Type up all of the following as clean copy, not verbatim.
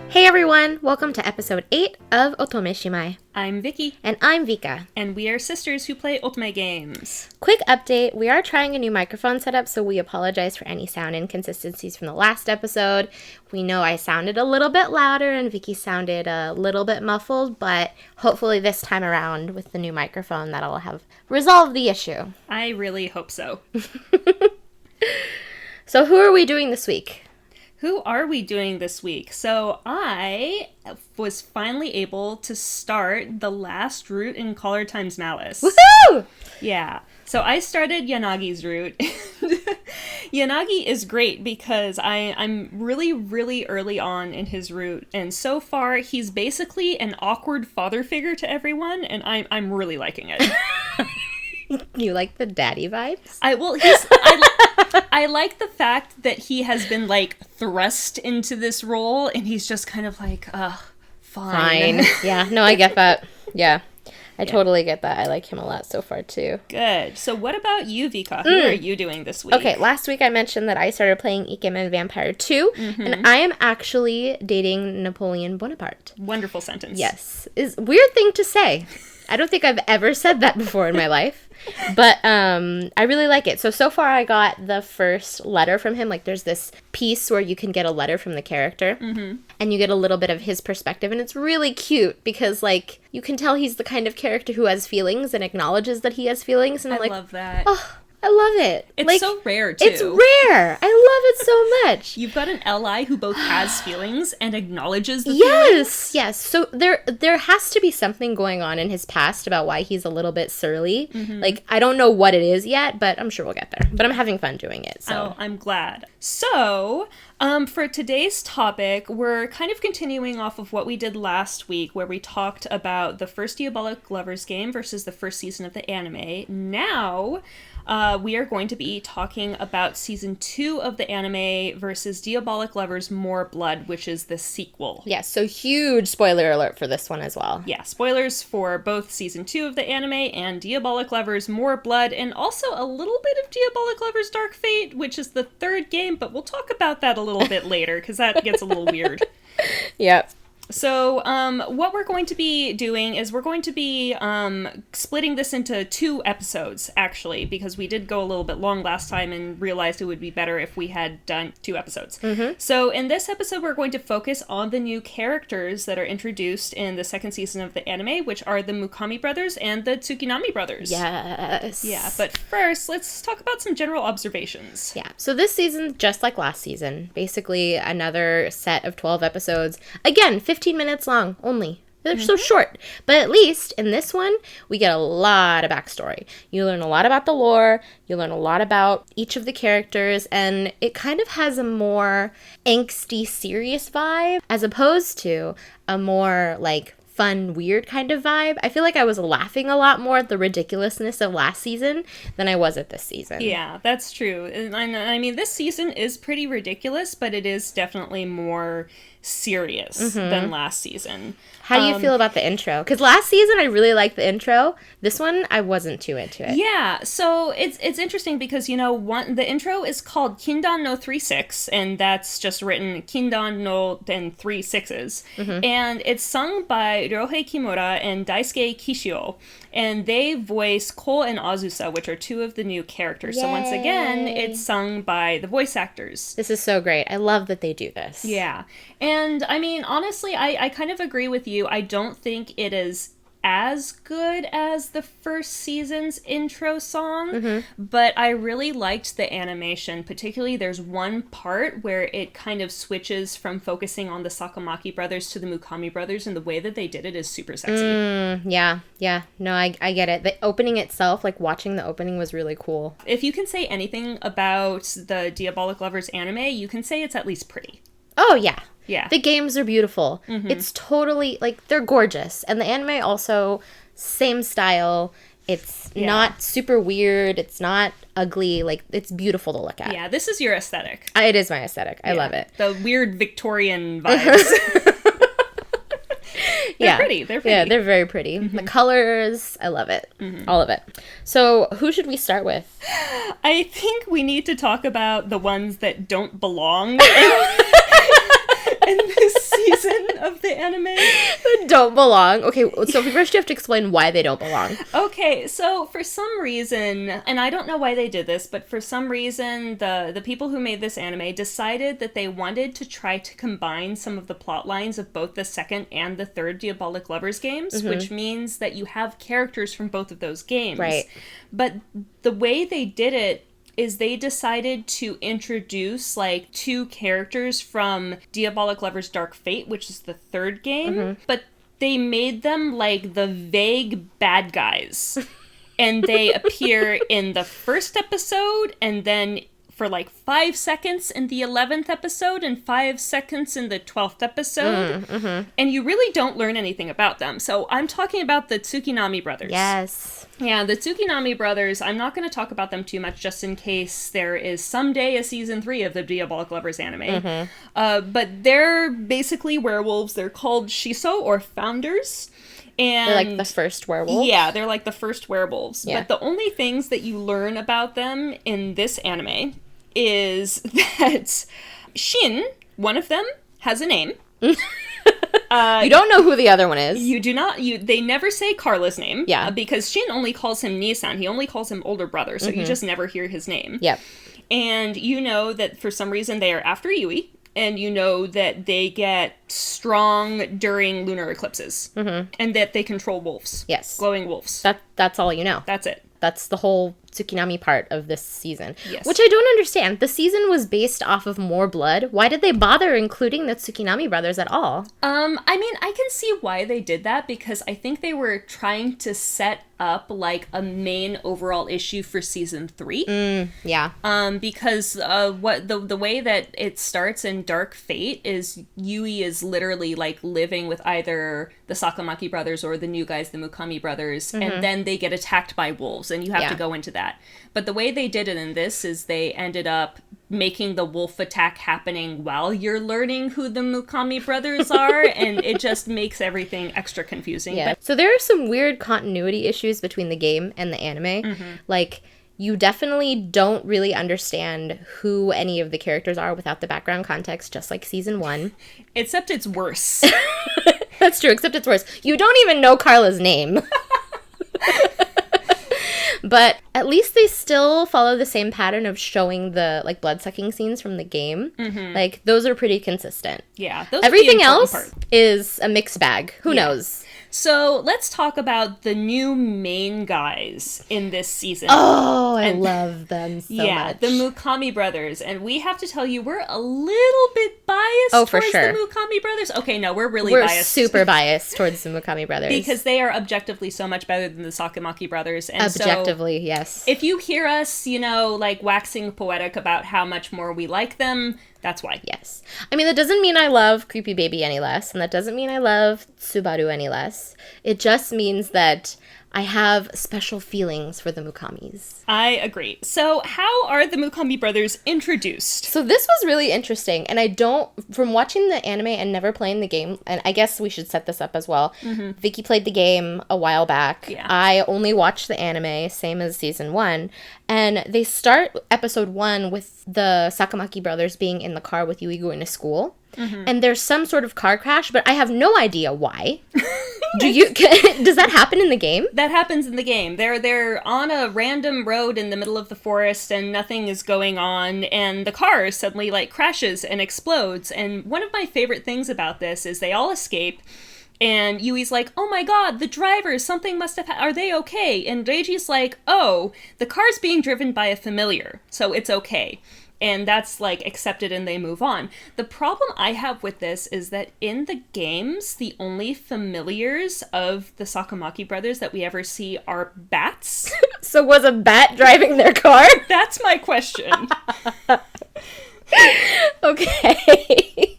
Hey everyone, welcome to episode 8 of Otome Shimai. I'm Vki. And I'm Vka. And we are sisters who play otome games. Quick update, we are trying a new microphone setup, so we apologize for any sound inconsistencies from the last episode. We know I sounded a little bit louder and Vki sounded a little bit muffled, but hopefully this time around with the new microphone that'll have resolved the issue. I really hope so. So who are we doing this week? Who are we doing this week? So I was finally able to start the last route in Collar Times Malice. Woohoo! Yeah. So I started Yanagi's route. Yanagi is great because I'm really early on in his route. And so far, he's basically an awkward father figure to everyone. And I'm really liking it. You like the daddy vibes? I like the fact that he has been, thrust into this role, and he's just kind of like, fine. Yeah, no, I get that. Yeah, I totally get that. I like him a lot so far, too. Good. So what about you, Vka? Who are you doing this week? Okay, last week I mentioned that I started playing Ikemen Vampire 2, and I am actually dating Napoleon Bonaparte. Wonderful sentence. Yes. It's a weird thing to say. I don't think I've ever said that before in my life. But I really like it. So far I got the first letter from him. There's this piece where you can get a letter from the character. And you get a little bit of his perspective. And it's really cute because, you can tell he's the kind of character who has feelings and acknowledges that he has feelings. And I love that. Oh, I love it. It's so rare, too. It's rare. I love it so much. You've got an ally who both has feelings and acknowledges the feelings. Yes. So there has to be something going on in his past about why he's a little bit surly. I don't know what it is yet, but I'm sure we'll get there. But I'm having fun doing it, so. Oh, I'm glad. So, for today's topic, we're kind of continuing off of what we did last week, where we talked about the first Diabolik Lovers game versus the first season of the anime. Now, we are going to be talking about Season 2 of the anime versus Diabolik Lovers More Blood, which is the sequel. Yes, so huge spoiler alert for this one as well. Yeah, spoilers for both Season 2 of the anime and Diabolik Lovers More Blood, and also a little bit of Diabolik Lovers Dark Fate, which is the third game, but we'll talk about that a little bit later, because that gets a little weird. Yep. So, what we're going to be doing is we're going to be splitting this into 2 episodes, actually, because we did go a little bit long last time and realized it would be better if we had done 2 episodes. So, in this episode, we're going to focus on the new characters that are introduced in the second season of the anime, which are the Mukhami brothers and the Tsukinami brothers. Yes. Yeah, but first, let's talk about some general observations. Yeah, so this season, just like last season, basically another set of 12 episodes. Again, 15 minutes long only. They're so short. But at least in this one, we get a lot of backstory. You learn a lot about the lore, you learn a lot about each of the characters, and it kind of has a more angsty, serious vibe, as opposed to a more, fun, weird kind of vibe. I feel like I was laughing a lot more at the ridiculousness of last season than I was at this season. Yeah, that's true. And I mean, this season is pretty ridiculous, but it is definitely more serious than last season. How do you feel about the intro? Because last season I really liked the intro. This one I wasn't too into it. Yeah, so it's interesting because the intro is called Kindan no 3-6, and that's just written Kindan no then 3 6s, and it's sung by Ryohei Kimura and Daisuke Kishio, and they voice Ko and Azusa, which are 2 of the new characters. Yay. So once again, it's sung by the voice actors. This is so great. I love that they do this. Yeah. And, I mean, honestly, I kind of agree with you. I don't think it is as good as the first season's intro song, but I really liked the animation. Particularly, there's one part where it kind of switches from focusing on the Sakamaki brothers to the Mukhami brothers, and the way that they did it is super sexy. Yeah. No, I get it. The opening itself, watching the opening was really cool. If you can say anything about the Diabolik Lovers anime, you can say it's at least pretty. Oh, yeah. Yeah. The games are beautiful. It's totally, they're gorgeous. And the anime also, same style. It's not super weird. It's not ugly. It's beautiful to look at. Yeah, this is your aesthetic. It is my aesthetic. I love it. The weird Victorian vibes. They're pretty. They're pretty. Yeah, they're very pretty. The colors, I love it. All of it. So, who should we start with? I think we need to talk about the ones that don't belong in this season of the anime. Don't belong. Okay, so first you have to explain why they don't belong. Okay, so for some reason, and I don't know why they did this, but for some reason, the people who made this anime decided that they wanted to try to combine some of the plot lines of both the second and the third Diabolik Lovers games, which means that you have characters from both of those games. Right. But the way they did it is they decided to introduce, like, 2 characters from Diabolik Lovers Dark Fate, which is the third game, but they made them, like, the vague bad guys. And they appear in the first episode, and then for, like, 5 seconds in the 11th episode, and 5 seconds in the 12th episode. And you really don't learn anything about them. So I'm talking about the Tsukinami Brothers. Yes. Yeah, the Tsukinami Brothers, I'm not going to talk about them too much just in case there is someday a season 3 of the Diabolik Lovers anime. But they're basically werewolves. They're called Shiso, or founders. And they're like the first werewolves? Yeah, they're like the first werewolves. Yeah. But the only things that you learn about them in this anime is that Shin, one of them, has a name. You don't know who the other one is. You do not. They never say Carla's name. Yeah. Because Shin only calls him Nisan. He only calls him older brother, so you just never hear his name. Yep. And you know that for some reason they are after Yui, and you know that they get strong during lunar eclipses, and that they control wolves. Yes. Glowing wolves. That's all you know. That's it. That's the whole Tsukinami part of this season. Yes. Which I don't understand. The season was based off of More Blood. Why did they bother including the Tsukinami brothers at all? I mean, I can see why they did that, because I think they were trying to set up, like, a main overall issue for season 3. Yeah. Because what the way that it starts in Dark Fate is Yui is literally, like, living with either the Sakamaki brothers or the new guys, the Mukhami brothers, and then they get attacked by wolves, and you have to go into that. But the way they did it in this is they ended up making the wolf attack happening while you're learning who the Mukhami brothers are, and it just makes everything extra confusing. Yeah. But So there are some weird continuity issues between the game and the anime. Like, you definitely don't really understand who any of the characters are without the background context, just like season 1. except it's worse. That's true, except it's worse. You don't even know Carla's name. But at least they still follow the same pattern of showing the, like, blood-sucking scenes from the game. Like, those are pretty consistent. Yeah. Those are the Everything important else part. is a mixed bag. Who knows? So let's talk about the new main guys in this season. Oh, I love them so much. The Mukhami brothers. And we have to tell you, we're a little bit biased Oh, for towards sure. the Mukhami brothers. Okay, no, we're really We're biased. super biased towards the Mukhami brothers. Because they are objectively so much better than the Sakamaki brothers. And Objectively, yes. if you hear us, like, waxing poetic about how much more we like them, that's why. Yes. I mean, that doesn't mean I love Creepy Baby any less, and that doesn't mean I love Subaru any less. It just means that I have special feelings for the Mukhamis. I agree. So how are the Mukhami brothers introduced? So this was really interesting, and from watching the anime and never playing the game, and I guess we should set this up as well. Vicky played the game a while back. Yeah. I only watched the anime, same as season 1, and they start episode 1 with the Sakamaki brothers being in the car with Yui going to school. And there's some sort of car crash, but I have no idea why. Does that happen in the game? That happens in the game. They're on a random road in the middle of the forest and nothing is going on, and the car suddenly, like, crashes and explodes. And one of my favorite things about this is they all escape, and Yui's like, oh my god, the drivers, something must have are they okay? And Reiji's like, oh, the car's being driven by a familiar, so it's okay. And that's, like, accepted and they move on. The problem I have with this is that in the games, the only familiars of the Sakamaki brothers that we ever see are bats. So was a bat driving their car? That's my question. Okay.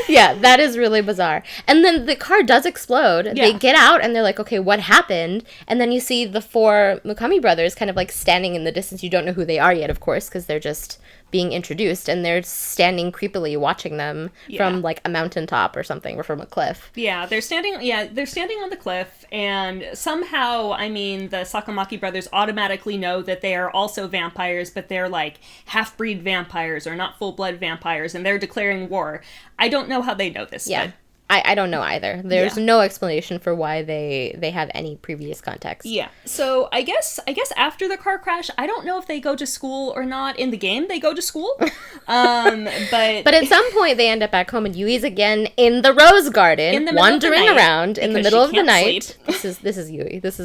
Yeah, that is really bizarre. And then the car does explode. Yeah. They get out and they're like, okay, what happened? And then you see the 4 Mukhami brothers kind of, like, standing in the distance. You don't know who they are yet, of course, because they're just being introduced, and they're standing creepily watching them from like a mountaintop or something, or from a cliff. Yeah, they're standing on the cliff, and somehow, I mean, the Tsukinami Brothers automatically know that they are also vampires, but they're like half-breed vampires or not full-blood vampires, and they're declaring war. I don't know how they know this. Yeah. But I don't know either. There's no explanation for why they have any previous context. Yeah. So I guess after the car crash, I don't know if they go to school or not. In the game, they go to school. But at some point they end up back home, and Yui's again in the rose garden, wandering around in the middle of the night. This is Yui. This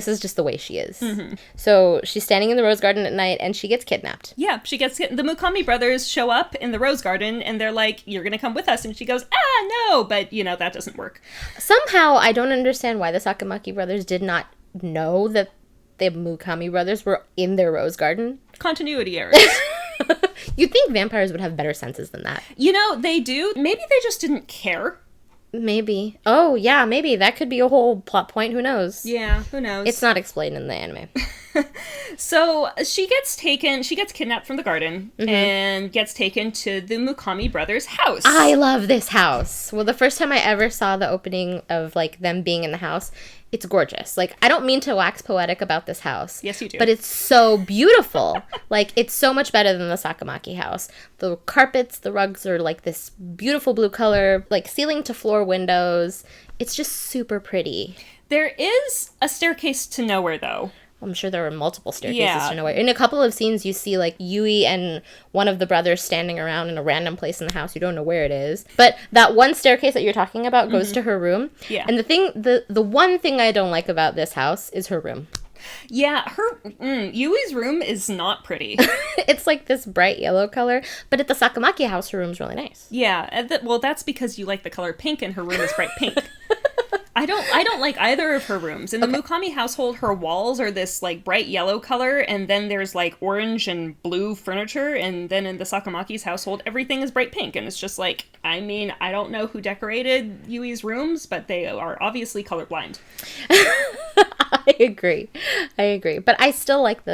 is just the way she is. Mm-hmm. So she's standing in the rose garden at night, and she gets kidnapped. Yeah, the Mukhami brothers show up in the rose garden, and they're like, "You're gonna come with us," and she goes, no, but that doesn't work. Somehow, I don't understand why the Tsukinami brothers did not know that the Mukhami brothers were in their rose garden. Continuity errors. You'd think vampires would have better senses than that. They do. Maybe they just didn't care. Maybe. Oh, yeah, maybe. That could be a whole plot point. Who knows? Yeah, who knows? It's not explained in the anime. So she gets kidnapped from the garden and gets taken to the Mukhami brothers' house. I love this house. Well, the first time I ever saw the opening of, like, them being in the house, it's gorgeous. Like, I don't mean to wax poetic about this house. Yes, you do. But it's so beautiful. Like, it's so much better than the Tsukinami house. The carpets, the rugs are, like, this beautiful blue color, like, ceiling to floor windows. It's just super pretty. There is a staircase to nowhere, though. I'm sure there were multiple staircases to nowhere. In a couple of scenes, you see, like, Yui and one of the brothers standing around in a random place in the house. You don't know where it is. But that one staircase that you're talking about goes to her room. Yeah. And the one thing I don't like about this house is her room. Yeah, Yui's room is not pretty. It's like this bright yellow color, but at the Tsukinami house, her room's really nice. Yeah, well, that's because you like the color pink, and her room is bright pink. I don't like either of her rooms. In the Mukhami household, her walls are this, like, bright yellow color, and then there's, like, orange and blue furniture, and then in the Tsukinami's household, everything is bright pink, and it's just like, I mean, I don't know who decorated Yui's rooms, but they are obviously colorblind. I agree. But I still like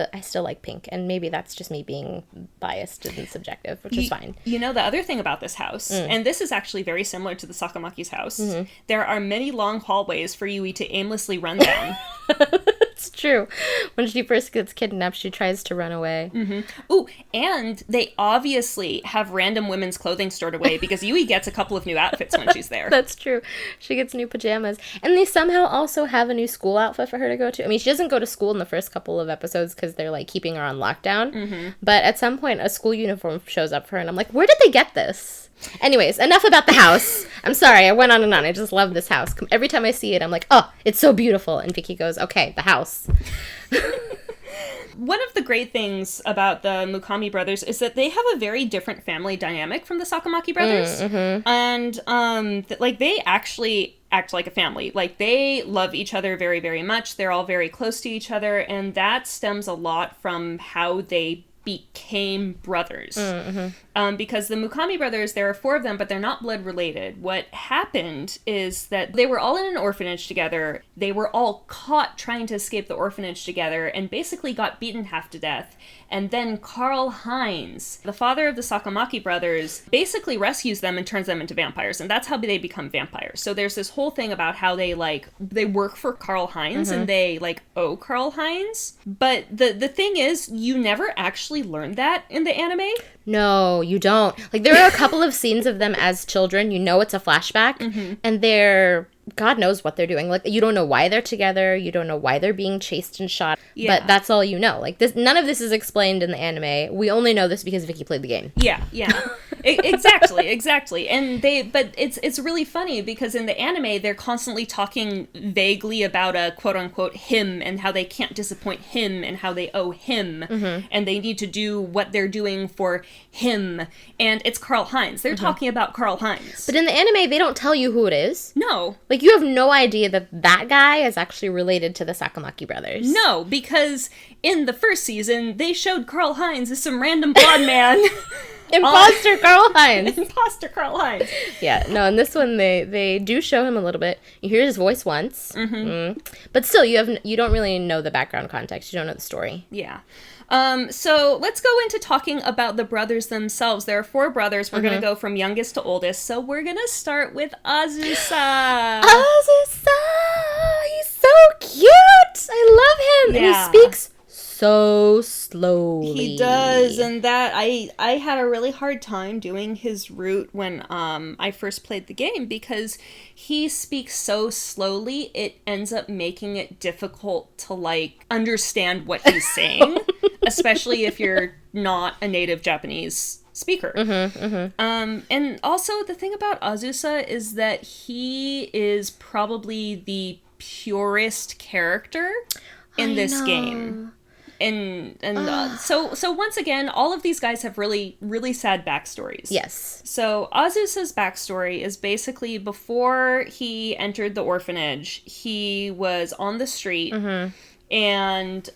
pink, and maybe that's just me being biased and subjective, which is fine. The other thing about this house, and this is actually very similar to the Tsukinami's house, there are many long hallways for Yui to aimlessly run down. It's true. When she first gets kidnapped, she tries to run away. Mm-hmm. Ooh, and they obviously have random women's clothing stored away because Yui gets a couple of new outfits when she's there. That's true. She gets new pajamas. And they somehow also have a new school outfit for her to go to. I mean, she doesn't go to school in the first couple of episodes because they're, like, keeping her on lockdown. Mm-hmm. But at some point, a school uniform shows up for her, and I'm like, where did they get this? Anyways, enough about the house. I'm sorry, I went on and on. I just love this house. Every time I see it, I'm like, oh, it's so beautiful. And Vki goes, okay, the house. One of the great things about the Mukhami brothers is that they have a very different family dynamic from the Tsukinami brothers. And, they actually act like a family. Like, they love each other very, very much. They're all very close to each other. And that stems a lot from how they became brothers. Because the Mukhami brothers, there are 4 of them, but they're not blood related. What happened is that they were all in an orphanage together. They were all caught trying to escape the orphanage together and basically got beaten half to death. And then Karl Heinz, the father of the Tsukinami brothers, basically rescues them and turns them into vampires. And that's how they become vampires. So there's this whole thing about how they work for Karl Heinz and they, owe Karl Heinz. But the thing is, you never actually learned that in the anime. No, you don't. Like, there are a couple of scenes of them as children. You know it's a flashback. And they're... God knows what they're doing. Like, you don't know why they're together. You don't know why they're being chased and shot. Yeah. But that's all you know. Like, none of this is explained in the anime. We only know this because Vki played the game. Yeah. Exactly. But it's really funny because in the anime, they're constantly talking vaguely about a quote-unquote him and how they can't disappoint him and how they owe him and they need to do what they're doing for him. And it's Karl Heinz. They're talking about Karl Heinz. But in the anime, they don't tell you who it is. No. Like, you have no idea that guy is actually related to the Tsukinami brothers. No, because in the first season, they showed Karl Heinz as some random blonde man Imposter Carl Hines. Imposter Carl Hines. Yeah, no, in this one they do show him a little bit. You hear his voice once, but still you don't really know the background context. You don't know the story. Yeah. So let's go into talking about the brothers themselves. There are 4 brothers. We're gonna go from youngest to oldest. So we're gonna start with Azusa. Azusa, he's so cute. I love him, and he speaks so slowly. He does, and that I had a really hard time doing his route when I first played the game, because he speaks so slowly it ends up making it difficult to like understand what he's saying, especially if you're not a native Japanese speaker. And also the thing about Azusa is that he is probably the purest character in this game. And so once again, all of these guys have really, really sad backstories. Yes. So Azusa's backstory is basically before he entered the orphanage, he was on the street and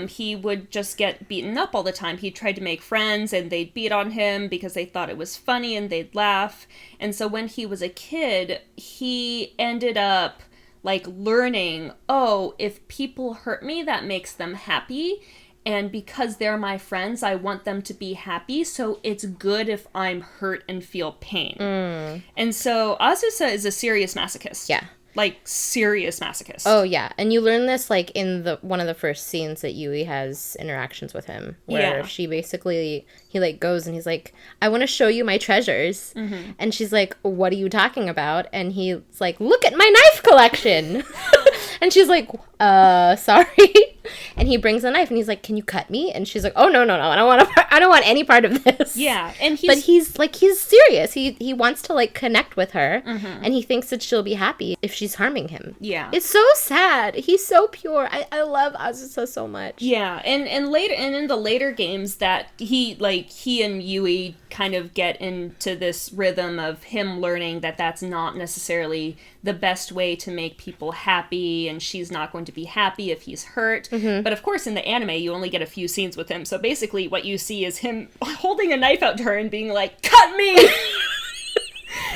he would just get beaten up all the time. He tried to make friends and they'd beat on him because they thought it was funny and they'd laugh. And so when he was a kid, he ended up like learning, oh, if people hurt me, that makes them happy. And because they're my friends, I want them to be happy. So it's good if I'm hurt and feel pain. And so Azusa is a serious masochist. Yeah. Like, serious masochist. Oh, yeah. And you learn this, like, in one of the first scenes that Yui has interactions with him. Where she basically, he, like, goes and he's like, I want to show you my treasures. And she's like, what are you talking about? And he's like, look at my knife collection. And she's like, sorry. And he brings a knife and he's like, can you cut me? And she's like, oh, no. I don't want any part of this. Yeah. And he's serious. He wants to, like, connect with her. And he thinks that she'll be happy if she's harming him. Yeah. It's so sad. He's so pure. I love Azusa so much. Yeah. And in the later games that he and Yui kind of get into this rhythm of him learning that that's not necessarily the best way to make people happy, and she's not going to be happy if he's hurt. But of course in the anime you only get a few scenes with him, so basically what you see is him holding a knife out to her and being like, cut me.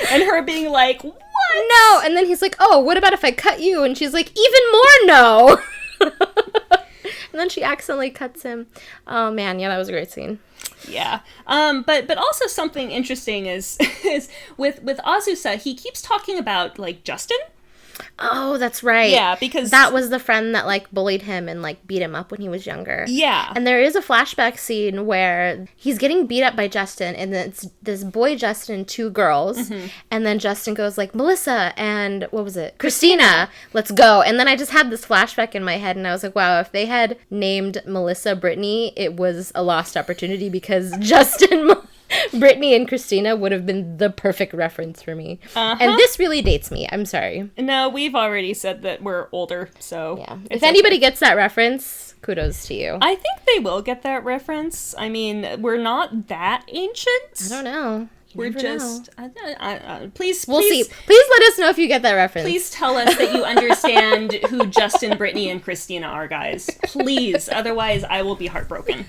And her being like, what? No. And then he's like, oh, what about if I cut you? And she's like, even more no. And then she accidentally cuts him. Oh man, yeah, that was a great scene. Yeah. But also something interesting is with Azusa, he keeps talking about like Justin. Oh, that's right. Yeah, because that was the friend that like bullied him and like beat him up when he was younger. Yeah. And there is a flashback scene where he's getting beat up by Justin, and it's this boy Justin and 2 girls. And then Justin goes like, Melissa and what was it? Christina, let's go. And then I just had this flashback in my head and I was like, wow, if they had named Melissa Brittany, it was a lost opportunity, because Justin, Brittany and Christina would have been the perfect reference for me. And this really dates me. I'm sorry. No, we've already said that we're older, so... Yeah. If anybody gets that reference, kudos to you. I think they will get that reference. I mean, we're not that ancient. I don't know. We're just... please... We'll see. Please let us know if you get that reference. Please tell us that you understand who Justin, Brittany, and Christina are, guys. Please. Otherwise, I will be heartbroken.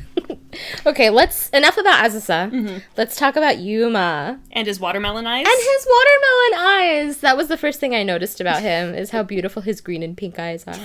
Okay, enough about Azusa. Let's talk about Yuma. And his watermelon eyes. And his watermelon eyes. That was the first thing I noticed about him, is how beautiful his green and pink eyes are.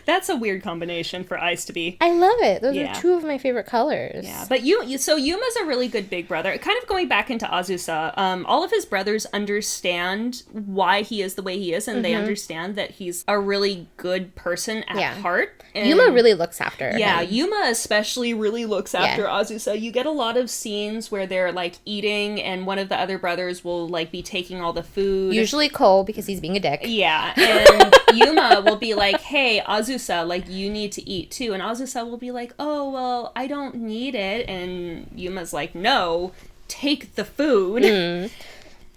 That's a weird combination for eyes to be. I love it. Those are 2 of my favorite colors. Yeah, but so Yuma's a really good big brother. Kind of going back into Azusa, all of his brothers understand why he is the way he is, and they understand that he's a really good person at heart. And Yuma really looks after him. Yuma especially really looks after Azusa. You get a lot of scenes where they're like eating, and one of the other brothers will like be taking all the food. Usually Cole, because he's being a dick. Yeah, and Yuma will be like, hey, Azusa, like, you need to eat too. And Azusa will be like, oh, well, I don't need it. And Yuma's like, no, take the food.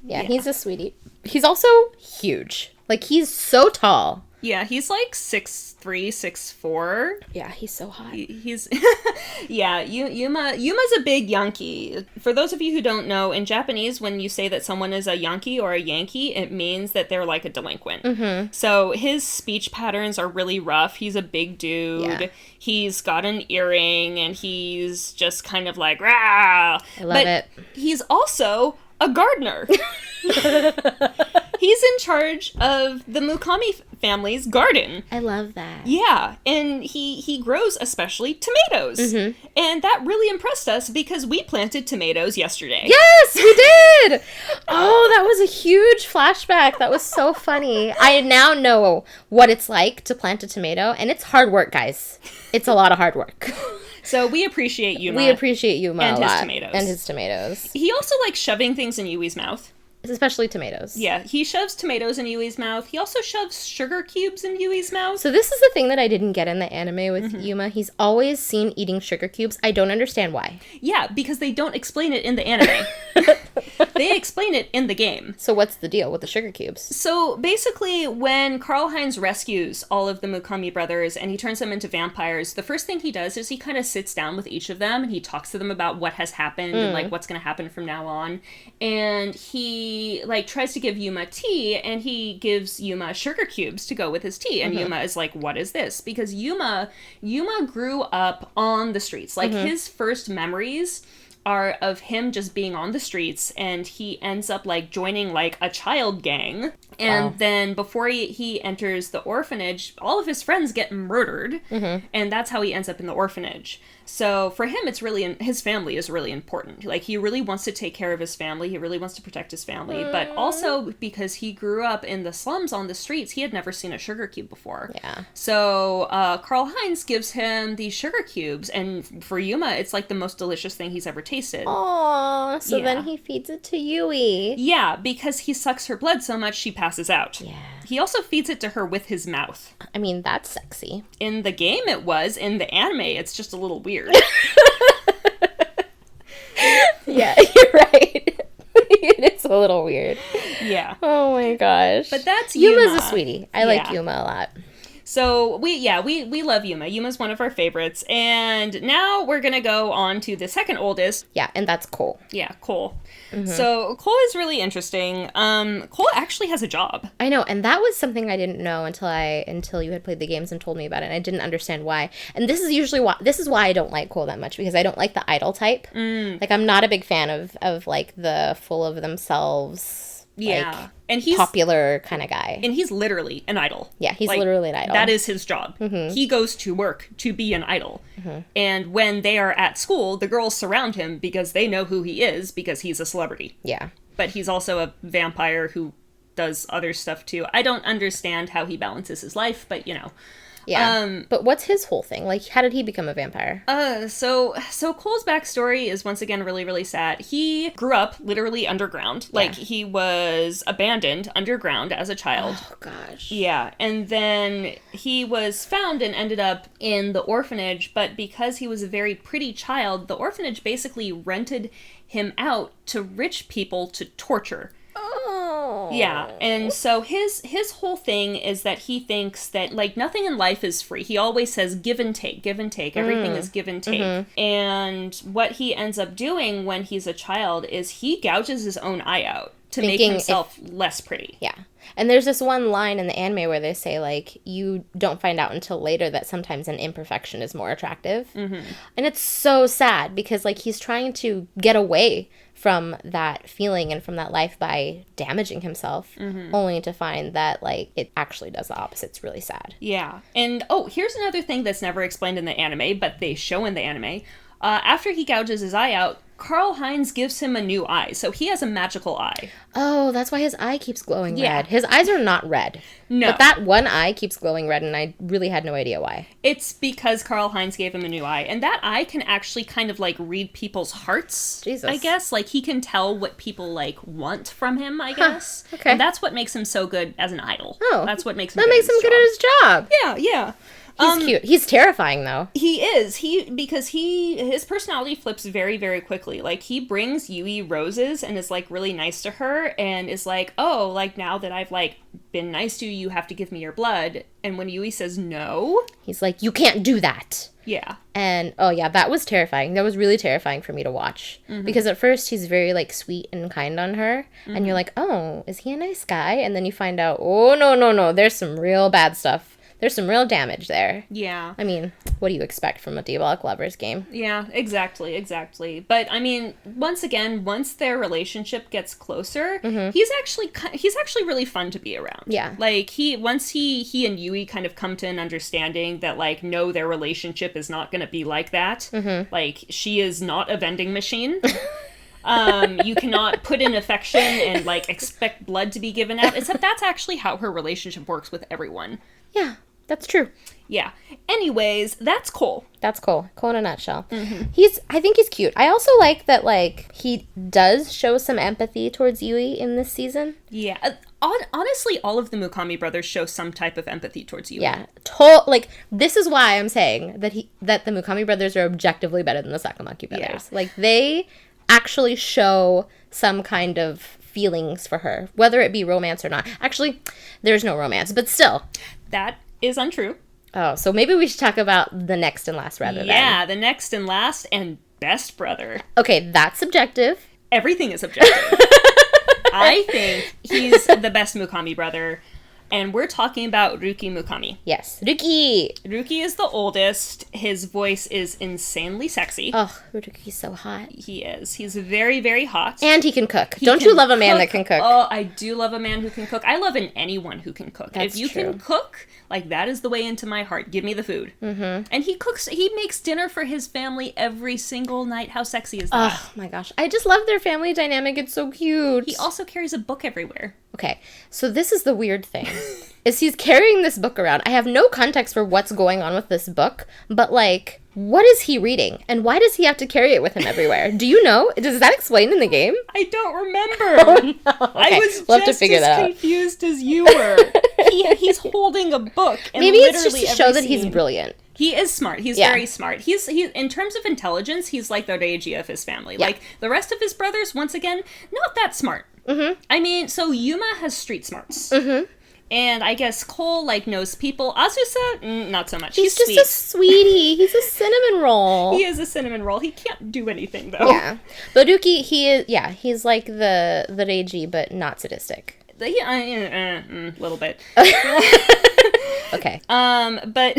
Yeah, he's a sweetie. He's also huge. Like, he's so tall. Yeah, he's like 6'3", 6'4". Yeah, he's so hot. He's yeah, Yuma's a big Yankee. For those of you who don't know, in Japanese, when you say that someone is a Yankee or a Yankee, it means that they're like a delinquent. Mm-hmm. So his speech patterns are really rough. He's a big dude. Yeah. He's got an earring, and he's just kind of like, rah! I love it. He's also a gardener. He's in charge of the Mukhami family's garden. I love that. Yeah, and he grows especially tomatoes. Mm-hmm. And that really impressed us because we planted tomatoes yesterday. Yes, we did! Oh, that was a huge flashback. That was so funny. I now know what it's like to plant a tomato, and it's hard work, guys. It's a lot of hard work. So we appreciate Yuma. We appreciate Yuma and a lot. his tomatoes. And his tomatoes. He also likes shoving things in Yui's mouth. Especially tomatoes. Yeah, he shoves tomatoes in Yui's mouth. He also shoves sugar cubes in Yui's mouth. So this is the thing that I didn't get in the anime with Yuma. He's always seen eating sugar cubes. I don't understand why. Yeah, because they don't explain it in the anime. They explain it in the game. So what's the deal with the sugar cubes? So basically, when Karl-Heinz rescues all of the Mukhami brothers and he turns them into vampires, the first thing he does is he kind of sits down with each of them and he talks to them about what has happened and like what's going to happen from now on. And he like tries to give Yuma tea, and he gives Yuma sugar cubes to go with his tea. And Yuma is like, what is this? Because Yuma grew up on the streets. Like his first memories are of him just being on the streets, and he ends up like joining like a child gang. And then before he enters the orphanage, all of his friends get murdered, and that's how he ends up in the orphanage. So for him, it's really, his family is really important. Like, he really wants to take care of his family. He really wants to protect his family. But also because he grew up in the slums on the streets, he had never seen a sugar cube before. Yeah. So Karl-Heinz gives him these sugar cubes, and for Yuma, it's like the most delicious thing he's ever tasted. Oh, so Yeah. then he feeds it to Yui. Yeah, because he sucks her blood so much, she passes out. Yeah. He also feeds it to her with his mouth. I mean, that's sexy. In the game it was. In the anime, it's just a little weird. Yeah, you're right. It is a little weird. Yeah. Oh my gosh. But that's Yuma's Yuma. a sweetie. I like Yeah. Yuma a lot. So we love Yuma. Yuma's one of our favorites. And now we're going to go on to the second oldest. Yeah, and that's Cole. Yeah, Cole. So Cole is really interesting. Cole actually has a job. I know, and that was something I didn't know until you had played the games and told me about it, and I didn't understand why. And this is why I don't like Cole that much, because I don't like the idol type. Like, I'm not a big fan of like the full of themselves, Yeah. like, And he's popular kind of guy. And he's literally an idol. Yeah, he's Like, literally an idol. That is his job. He goes to work to be an idol. And when they are at school, the girls surround him because they know who he is, because he's a celebrity. Yeah. But he's also a vampire who does other stuff too. I don't understand how he balances his life, but you know. Yeah. But what's his whole thing? Like, how did he become a vampire? So Cole's backstory is once again really, really sad. He grew up literally underground. Like, he was abandoned underground as a child. Oh, gosh. Yeah, and then he was found and ended up in the orphanage, but because he was a very pretty child, the orphanage basically rented him out to rich people to torture. Oh. Yeah, and so his whole thing is that he thinks that, like, nothing in life is free. He always says give and take, everything is give and take. And what he ends up doing when he's a child is he gouges his own eye out to make himself less pretty. Yeah. And there's this one line in the anime where they say, like, you don't find out until later that sometimes an imperfection is more attractive. And it's so sad because, like, he's trying to get away from that feeling and from that life by damaging himself, only to find that, like, it actually does the opposite. It's really sad. Yeah. And, here's another thing that's never explained in the anime, but they show in the anime. After he gouges his eye out, Karl-Heinz gives him a new eye, so he has a magical eye. Oh, that's why his eye keeps glowing red. His eyes are not red. No. But that one eye keeps glowing red, and I really had no idea why. It's because Karl-Heinz gave him a new eye, and that eye can actually kind of, like, read people's hearts, Jesus. I guess. Like, he can tell what people, like, want from him, I guess. Okay. And that's what makes him so good as an idol. Oh. That's what makes him That makes him good at his job. Yeah, yeah. He's cute. He's terrifying, though. He is. Because his personality flips very, very quickly. Like, he brings Yui roses and is, like, really nice to her and is like, oh, like, now that I've, like, been nice to you, you have to give me your blood. And when Yui says no... He's like, you can't do that. Yeah. And, oh, yeah, that was terrifying. That was really terrifying for me to watch. Because at first, he's very, like, sweet and kind on her. And you're like, oh, is he a nice guy? And then you find out, oh, no, there's some real bad stuff. There's some real damage there. Yeah. I mean, what do you expect from a Diabolik Lovers game? Yeah, exactly. But, I mean, once again, once their relationship gets closer, he's actually really fun to be around. Yeah. Like, once he and Yui kind of come to an understanding that, like, no, their relationship is not going to be like that. Like, she is not a vending machine. You cannot put in affection and, like, expect blood to be given out, except that's actually how her relationship works with everyone. Yeah, that's true. Yeah. Anyways, that's Cole. That's Cole. Cole in a nutshell. I think he's cute. I also like that, like, he does show some empathy towards Yui in this season. Yeah. Honestly, all of the Mukhami brothers show some type of empathy towards Yui. Yeah. Like, this is why I'm saying that the Mukhami brothers are objectively better than the Tsukinami brothers. Yeah. Like, they actually show some kind of feelings for her, whether it be romance or not. Actually, there's no romance, but still. That is untrue. Oh, so maybe we should talk about the next and last rather than... Yeah, the next and last and best brother. Okay, that's subjective. Everything is subjective. I think he's the best Mukhami brother. And we're talking about Ruki Mukhami. Yes, Ruki! Ruki is the oldest. His voice is insanely sexy. Oh, Ruki's so hot. He is. He's very, very hot. And he can cook. Don't you love a man that can cook? Oh, I do love a man who can cook. I love anyone who can cook. That's if you true. can cook, like, that is the way into my heart. Give me the food. And he makes dinner for his family every single night. How sexy is that? Oh, my gosh. I just love their family dynamic. It's so cute. He also carries a book everywhere. Okay, so this is the weird thing, is he's carrying this book around. I have no context for what's going on with this book, but, like, what is he reading? And why does he have to carry it with him everywhere? Do you know? Does that explain in the game? I don't remember. Oh, no. Okay, I was we'll just as confused as you were. He's holding a book. Maybe it's just to show that he's brilliant. He is smart. He's very smart. He in terms of intelligence, he's like the Reiji of his family. Yeah. Like, the rest of his brothers, once again, not that smart. I mean, so Yuma has street smarts. And I guess Cole, like, knows people. Azusa, not so much. He's just sweet. A sweetie. He's a cinnamon roll. He is a cinnamon roll. He can't do anything, though. Yeah. But Ruki, he's like the Reiji, but not sadistic. A little bit. Okay. But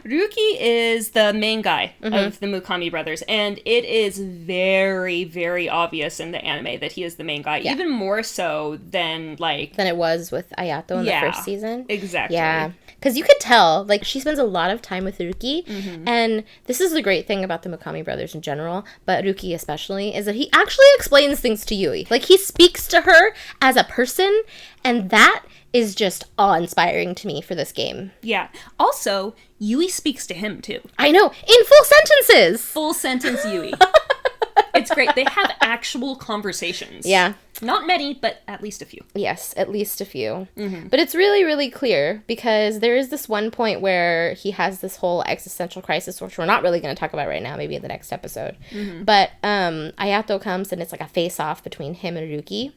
Ruki is the main guy of the Mukhami brothers, and it is very, very obvious in the anime that he is the main guy, even more so than it was with Ayato in the first season. Exactly. Yeah. Because you could tell, like, she spends a lot of time with Ruki, and this is the great thing about the Mukhami brothers in general, but Ruki especially, is that he actually explains things to Yui. Like, he speaks to her as a person, and that is just awe-inspiring to me for this game. Yeah. Also, Yui speaks to him, too. I know. In full sentences! Full sentence Yui. It's great. They have actual conversations. Yeah. Not many, but at least a few. Yes, at least a few. But it's really, really clear, because there is this one point where he has this whole existential crisis, which we're not really going to talk about right now, maybe in the next episode. But Ayato comes, and it's like a face-off between him and Ruki.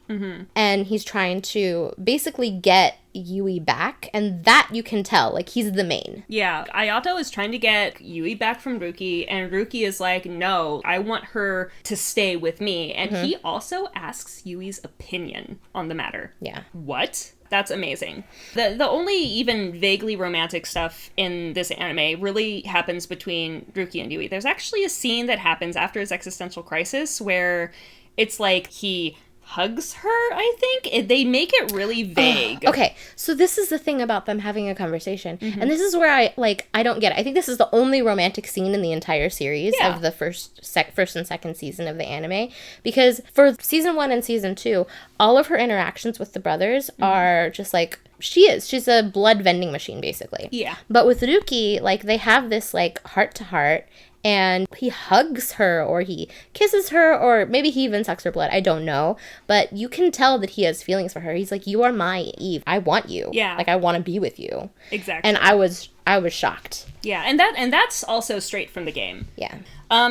And he's trying to basically get Yui back, and that you can tell, like, he's the main. Yeah, Ayato is trying to get Yui back from Ruki, and Ruki is like, no, I want her to stay with me. And he also asks Yui's opinion on the matter. Yeah. What? That's amazing. The only even vaguely romantic stuff in this anime really happens between Ruki and Yui. There's actually a scene that happens after his existential crisis where it's like he hugs her, I think. They make it really vague. Okay, so this is the thing about them having a conversation. And this is where I don't get it. I think this is the only romantic scene in the entire series of the first and second season of the anime. Because for season 1 and season 2, all of her interactions with the brothers are just like, she's a blood vending machine, basically. Yeah. But with Ruki, like, they have this, like, heart-to-heart, and he hugs her, or he kisses her, or maybe he even sucks her blood. I don't know. But you can tell that he has feelings for her. He's like, you are my Eve. I want you. Yeah. Like, I want to be with you. Exactly. And I was shocked. Yeah, and that's also straight from the game. Yeah.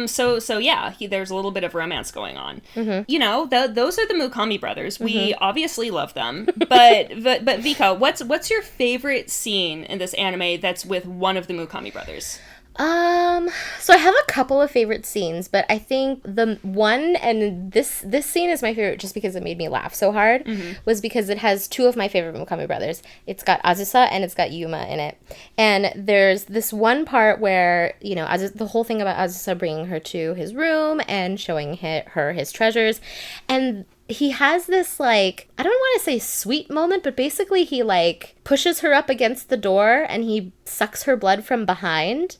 So yeah, there's a little bit of romance going on. You know, those are the Mukhami brothers. We obviously love them, but Vka, what's your favorite scene in this anime that's with one of the Mukhami brothers? So I have a couple of favorite scenes, but I think the one, and this scene is my favorite just because it made me laugh so hard, was because it has two of my favorite Mukhami brothers. It's got Azusa and it's got Yuma in it. And there's this one part where, you know, the whole thing about Azusa bringing her to his room and showing her his treasures, and he has this, like, I don't want to say sweet moment, but basically he, like, pushes her up against the door and he sucks her blood from behind.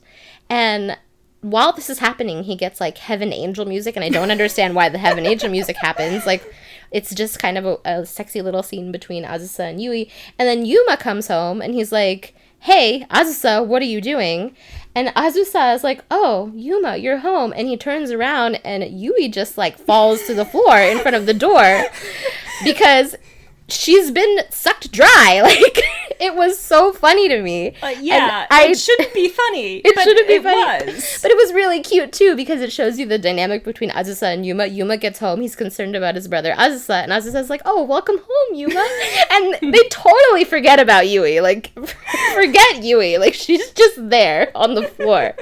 And while this is happening, he gets, like, heaven angel music, and I don't understand why the heaven angel music happens. Like, it's just kind of a sexy little scene between Azusa and Yui. And then Yuma comes home, and he's like, hey, Azusa, what are you doing? And Azusa is like, oh, Yuma, you're home. And he turns around, and Yui just, like, falls to the floor in front of the door because she's been sucked dry. Like, it was so funny to me. Yeah, it shouldn't be funny. It shouldn't be funny. It was. But it was really cute, too, because it shows you the dynamic between Azusa and Yuma. Yuma gets home. He's concerned about his brother, Azusa. And Azusa's like, oh, welcome home, Yuma. And they totally forget about Yui. Like, forget Yui. Like, she's just there on the floor.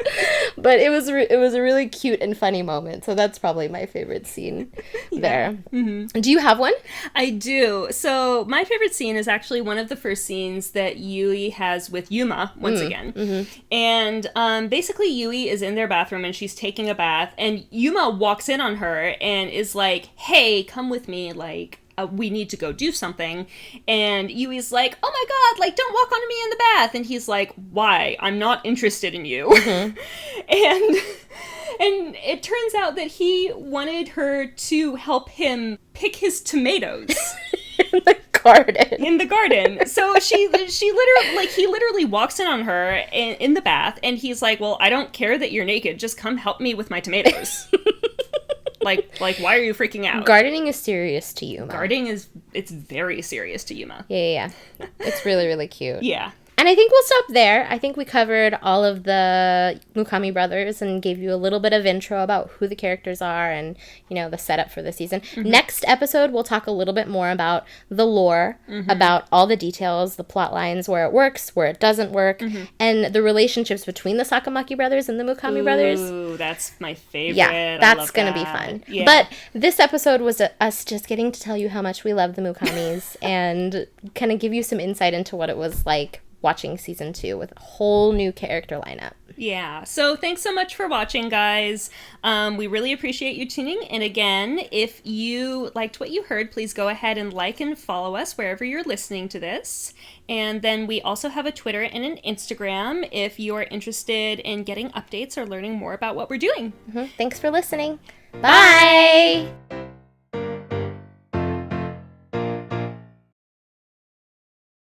But it was a really cute and funny moment. So that's probably my favorite scene there. Do you have one? I do. So my favorite scene is actually one of the first scenes that Yui has with Yuma once again. And basically Yui is in their bathroom and she's taking a bath, and Yuma walks in on her and is like, hey, come with me, like, we need to go do something. And Yui's like, oh my god, like, don't walk onto me in the bath. And he's like, why? I'm not interested in you. And it turns out that he wanted her to help him pick his tomatoes. In the garden. So she literally, like, he literally walks in on her in the bath, and he's like, well, I don't care that you're naked, just come help me with my tomatoes. like why are you freaking out? Gardening is serious to Yuma. It's very serious to Yuma. Yeah. It's really, really cute. Yeah. And I think we'll stop there. I think we covered all of the Mukhami brothers and gave you a little bit of intro about who the characters are and, you know, the setup for the season. Next episode, we'll talk a little bit more about the lore, about all the details, the plot lines, where it works, where it doesn't work, and the relationships between the Sakamaki brothers and the Mukhami brothers. Ooh, that's my favorite. Yeah, that's going to be fun. Yeah. But this episode was us just getting to tell you how much we love the Mukhamis and kind of give you some insight into what it was like watching season 2 with a whole new character lineup. Yeah, so thanks so much for watching, guys. We really appreciate you tuning in again. If you liked what you heard, please go ahead and like and follow us wherever you're listening to this. And then we also have a Twitter and an Instagram if you are interested in getting updates or learning more about what we're doing. Thanks for listening. Bye!